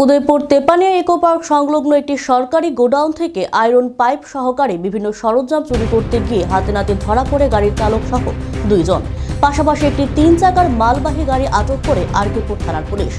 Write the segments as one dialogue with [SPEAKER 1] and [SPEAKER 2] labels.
[SPEAKER 1] Udaipur Tepania eco park সংলগ্ন একটি সরকারি গোডাউন থেকে আয়রন পাইপ সহকারে বিভিন্ন সরঞ্জাম চুরি করতে গিয়ে হাতে নাতে ধরা পড়ে গাড়ির চালক সহ দুইজন। পাশাপাশি একটি 3 চাকার মালবাহী গাড়ি আটক করে আরকিপুর থানার পুলিশ।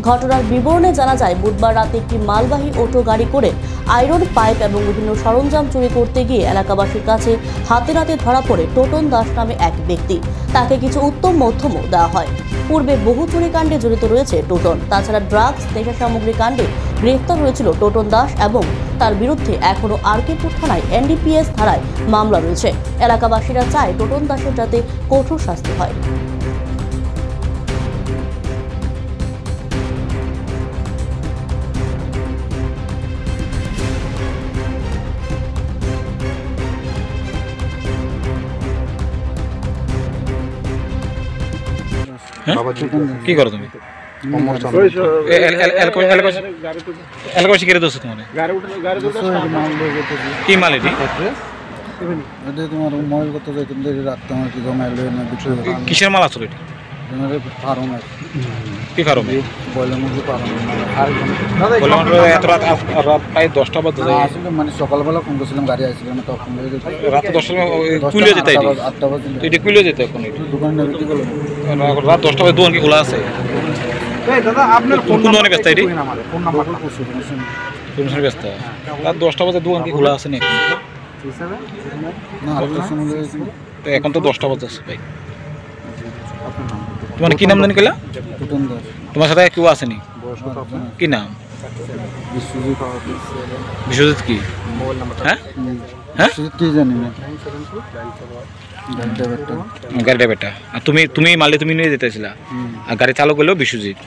[SPEAKER 1] ঘটনার বিবরণে জানা যায়, বুধবার রাতে একটি মালবাহী অটো গাড়ি করে আয়রন পাইপ এবং বিভিন্ন সরঞ্জাম চুরি করতে গিয়ে এলাকাবাসীর কাছে হাতে নাতে ধরা পড়ে টোটন দাস নামে এক ব্যক্তি। তাকে কিছু উত্তম মধ্যমও দেওয়া হয়। পূর্বে বহু চুরিকাণ্ডে জড়িত রয়েছে টোটন। তাছাড়া ড্রাগস, নেশা সামগ্রী কাণ্ডে গ্রেফতার হয়েছিল টোটন দাস এবং তার বিরুদ্ধে এখনও আরকিপুর থানায় NDPS ধারায় মামলা রয়েছে। এলাকাবাসীরা চায় টোটন দাসের যাতে কঠোর শাস্তি হয়।
[SPEAKER 2] কি করো তুমি? এলাকা শিখে দোষ তোমার কি মাল এটি?
[SPEAKER 3] তোমার মোবাইল করতে যাই তুমি রাখতে আমার কি জমা এলো না কিছু।
[SPEAKER 2] কিসের মাল আসলে এটি?
[SPEAKER 3] ফার্ম
[SPEAKER 2] কি ফার্ম?
[SPEAKER 3] বয়লার মুরগি ফার্ম।
[SPEAKER 2] এত রাত প্রায় 10টা বাজে
[SPEAKER 3] আসলে মানে সকালবেলা ফোন করছিলাম, গাড়ি আসছিল না, তখন
[SPEAKER 2] রাত 10টার কুলিয়ে যেতে
[SPEAKER 3] 8টা বাজে
[SPEAKER 2] এটি কুলিয়ে যেতে এখন
[SPEAKER 3] দোকানে নেবে কি করলো
[SPEAKER 2] রাত 10টা বাজে দোকান কি খোলা আছে?
[SPEAKER 3] দাদা আপনার
[SPEAKER 2] কোন দোকানে ব্যস্ত এটি?
[SPEAKER 3] ফোন নাম্বার
[SPEAKER 2] ব্যস্ত রাত 10টা বাজে দোকান কি খোলা আছে নাকি?
[SPEAKER 3] না
[SPEAKER 2] তো এখন তো 10টা বাজে আছে ভাই। তোমার কি নাম জানি কেলা? তোমার সাথে কেউ আসেনি? কি নাম? বিশ্বজিৎ কি? হ্যাঁ হ্যাঁ
[SPEAKER 3] কি জানি না।
[SPEAKER 2] গাড়ি ড্রাইভারটা। আর তুমি মালে তুমি নিয়ে যেতেছিলা, আর গাড়ি চালক হলো বিশ্বজিৎ।